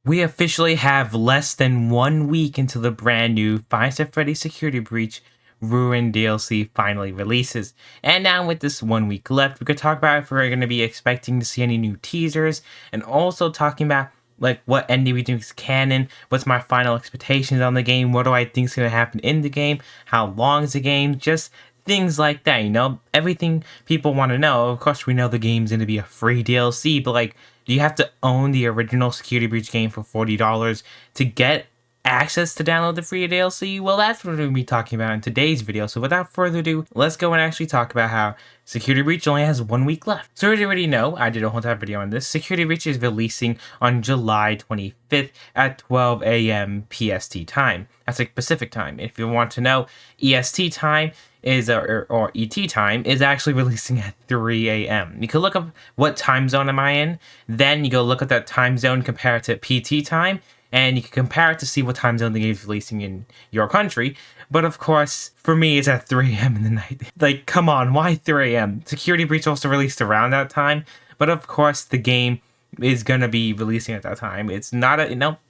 We officially have less than 1 week until the brand new Five Nights at Freddy's Security Breach Ruined DLC finally releases. And now with this 1 week left, we could talk about if we're going to be expecting to see any new teasers, and also talking about like what ending we think is canon, what's my final expectations on the game, what do I think is going to happen in the game, how long is the game, just things like that, everything people want to know. Of course, we know the game's going to be a free DLC, but like, do you have to own the original Security Breach game for $40 to get access to download the free DLC? Well, that's what we're going to be talking about in today's video. So without further ado, let's go and actually talk about how Security Breach only has 1 week left. So as you already know, I did a whole entire video on this. Security Breach is releasing on July 25th at 12 a.m. PST time. That's like Pacific time. If you want to know, EST time is or ET time is actually releasing at 3 a.m. You can look up what time zone am I in, then you go look at that time zone, compare it to PT time, and you can compare it to see what time zone the game is releasing in your country. But of course, for me, it's at 3 a.m. in the night. Like, come on, why 3 a.m.? Security Breach also released around that time, but of course, the game is gonna be releasing at that time. It's not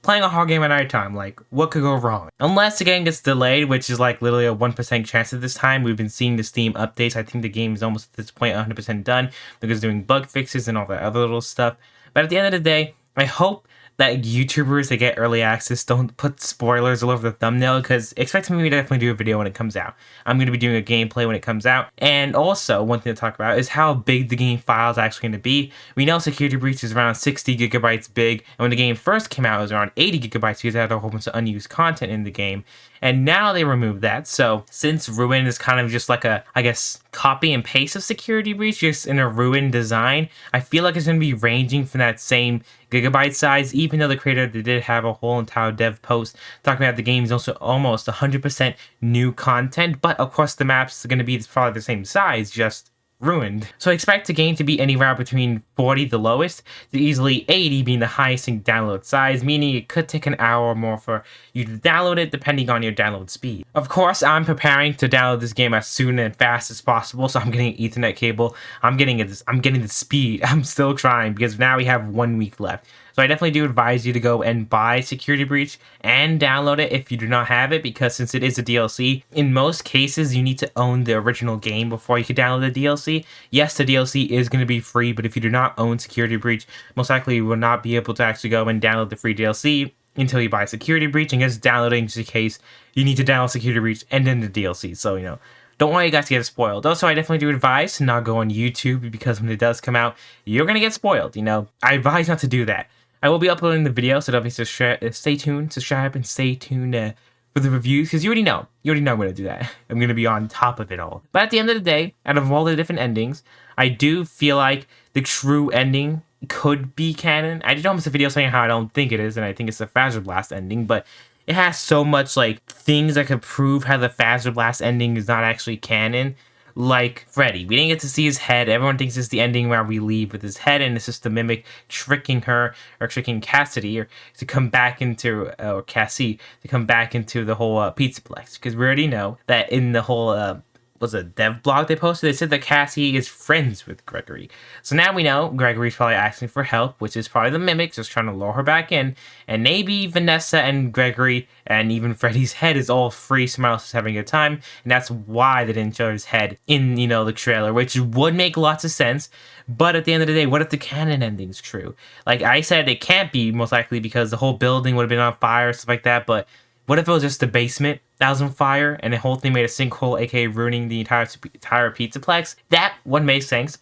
playing a hard game at night time. Like, what could go wrong? Unless the game gets delayed, which is like literally a 1% chance at this time. We've been seeing the Steam updates. I think the game is almost at this point 100% done because doing bug fixes and all that other little stuff. But at the end of the day, I hope that YouTubers that get early access don't put spoilers all over the thumbnail, because expect me to definitely do a video when it comes out. I'm going to be doing a gameplay when it comes out. And also, one thing to talk about is how big the game file is actually going to be. We know Security Breach is around 60 gigabytes big, and when the game first came out, it was around 80 gigabytes because it had a whole bunch of unused content in the game. And now they removed that. So since Ruined is kind of just like a, I guess, copy and paste of Security Breach, just in a Ruined design, I feel like it's going to be ranging from that same gigabyte size, even though the creator did have a whole entire dev post talking about the game is also almost 100% new content. But of course, the maps are going to be probably the same size, just Ruined. So I expect the game to be anywhere between 40 the lowest to easily 80 being the highest in download size, meaning it could take an hour or more for you to download it depending on your download speed. Of course, I'm preparing to download this game as soon and fast as possible, so I'm getting an Ethernet cable. I'm getting the speed. I'm still trying because now we have 1 week left. So I definitely do advise you to go and buy Security Breach and download it if you do not have it, because since it is a DLC, in most cases you need to own the original game before you can download the DLC. Yes, the DLC is going to be free, but if you do not own Security Breach, most likely you will not be able to actually go and download the free DLC until you buy Security Breach, and just downloading just in case you need to download Security Breach and then the DLC. So, don't want you guys to get spoiled. Also, I definitely do advise to not go on YouTube, because when it does come out, you're going to get spoiled. I advise not to do that. I will be uploading the video, so definitely stay tuned, subscribe, and stay tuned for the reviews, because you already know I'm going to do that. I'm going to be on top of it all. But at the end of the day, out of all the different endings, I do feel like the true ending could be canon. I did almost a video saying how I don't think it is, and I think it's the Phaser Blast ending, but it has so much like things that could prove how the Phaser Blast ending is not actually canon. Like Freddy, we didn't get to see his head. Everyone thinks it's the ending where we leave with his head, and it's just the mimic tricking her, or tricking Cassidy, or to come back into, or Cassie, to come back into the whole Pizzaplex. Because we already know that in the whole was a dev blog they posted, they said that Cassie is friends with Gregory. So now we know Gregory's probably asking for help, which is probably the mimics just trying to lure her back in. And maybe Vanessa and Gregory and even Freddy's head is all free, someone else is having a good time. And that's why they didn't show his head in, the trailer, which would make lots of sense. But at the end of the day, what if the canon ending's true? Like I said, it can't be, most likely, because the whole building would have been on fire, stuff like that. But what if it was just the basement that was on fire, and the whole thing made a sinkhole, aka ruining the entire Pizzaplex? That would make sense.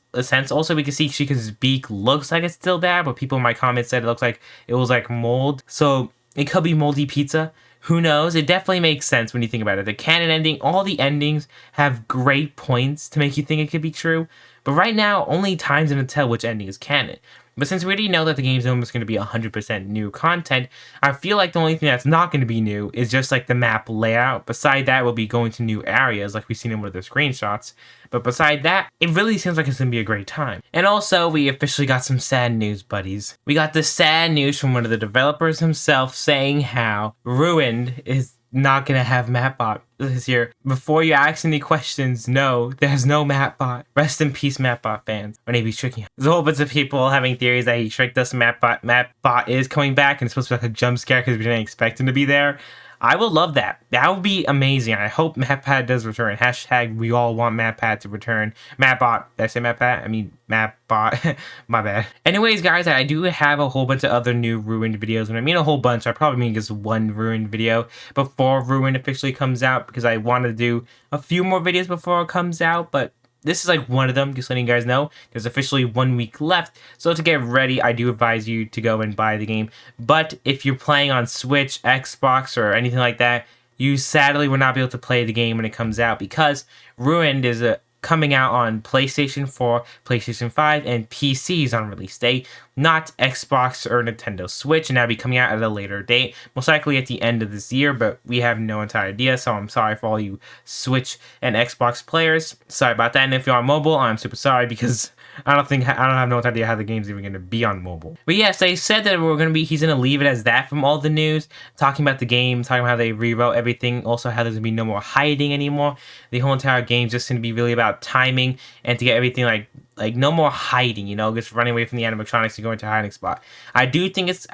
Also, we can see Chica's beak looks like it's still there, but people in my comments said it looks like it was like mold. So it could be moldy pizza. Who knows? It definitely makes sense when you think about it. The canon ending, all the endings have great points to make you think it could be true. But right now, only time's gonna tell which ending is canon. But since we already know that the game's almost going to be 100% new content, I feel like the only thing that's not going to be new is just like the map layout. Beside that, we'll be going to new areas like we've seen in one of the screenshots. But beside that, it really seems like it's going to be a great time. And also, we officially got some sad news, buddies. We got the sad news from one of the developers himself saying how Ruined is not gonna have Mapbot this year. Before you ask any questions, no, there's no Mapbot. Rest in peace, Mapbot fans. Or maybe he's tricking us. There's a whole bunch of people having theories that he tricked us. Mapbot is coming back and it's supposed to be like a jump scare because we didn't expect him to be there. I would love that. That would be amazing. I hope MapPad does return. Hashtag we all want MapPad to return. Mapbot. Did I say MapPad? I mean Mapbot. My bad. Anyways, guys, I do have a whole bunch of other new Ruined videos. When I mean a whole bunch, I probably mean just one Ruined video before Ruined officially comes out, because I want to do a few more videos before it comes out, but this is like one of them, just letting you guys know. There's officially 1 week left. So to get ready, I do advise you to go and buy the game. But if you're playing on Switch, Xbox, or anything like that, you sadly will not be able to play the game when it comes out, because Ruined is coming out on PlayStation 4, PlayStation 5, and PCs on release day, not Xbox or Nintendo Switch, and that'll be coming out at a later date, most likely at the end of this year, but we have no entire idea, so I'm sorry for all you Switch and Xbox players. Sorry about that, and if you're on mobile, I'm super sorry, because I don't have no idea how the game's even going to be on mobile. But yes, they said that he's going to leave it as that from all the news, talking about the game, talking about how they rewrote everything, also how there's going to be no more hiding anymore. The whole entire game's just going to be really about timing and to get everything like no more hiding, just running away from the animatronics and going to a hiding spot. I think it's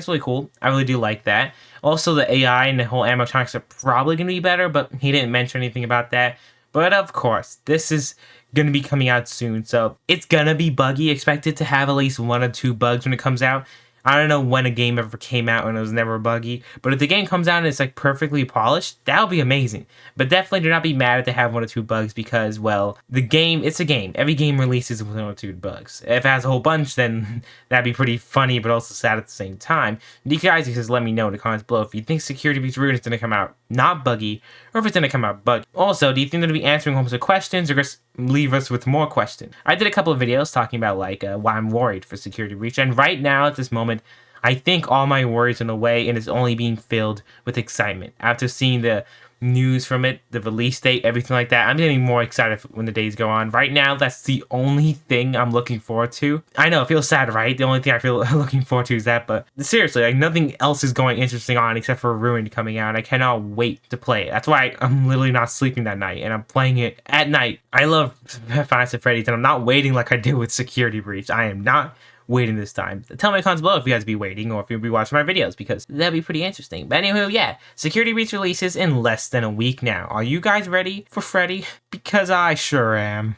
really cool. I really do like that. Also, the AI and the whole animatronics are probably going to be better, but he didn't mention anything about that. But of course, this is going to be coming out soon, so it's going to be buggy. Expect it to have at least 1 or 2 bugs when it comes out. I don't know when a game ever came out and it was never buggy, but if the game comes out and it's like perfectly polished, that'll be amazing. But definitely do not be mad if they have 1 or 2 bugs, because, well, it's a game. Every game releases with 1 or 2 bugs. If it has a whole bunch, then that'd be pretty funny, but also sad at the same time. You guys just let me know in the comments below if you think Security Breach Ruined is going to come out not buggy, or if it's going to come out buggy. Also, do you think they're going to be answering a whole bunch of questions, or just leave us with more questions? I did a couple of videos talking about why I'm worried for Security Breach, and right now at this moment, I think all my worries are away and it's only being filled with excitement. After seeing the news from it, the release date, everything like that, I'm getting more excited when the days go on. Right now, that's the only thing I'm looking forward to. I know, it feels sad, right? The only thing I feel looking forward to is that, but seriously, nothing else is going interesting on except for Ruined coming out. I cannot wait to play it. That's why I'm literally not sleeping that night and I'm playing it at night. I love Fnaf Freddy's and I'm not waiting like I did with Security Breach. I am not waiting this time. Tell me in the comments below if you guys be waiting or if you'll be watching my videos, because that'd be pretty interesting. But anyway, yeah, Security Breach releases in less than a week now. Are you guys ready for Freddy? Because I sure am.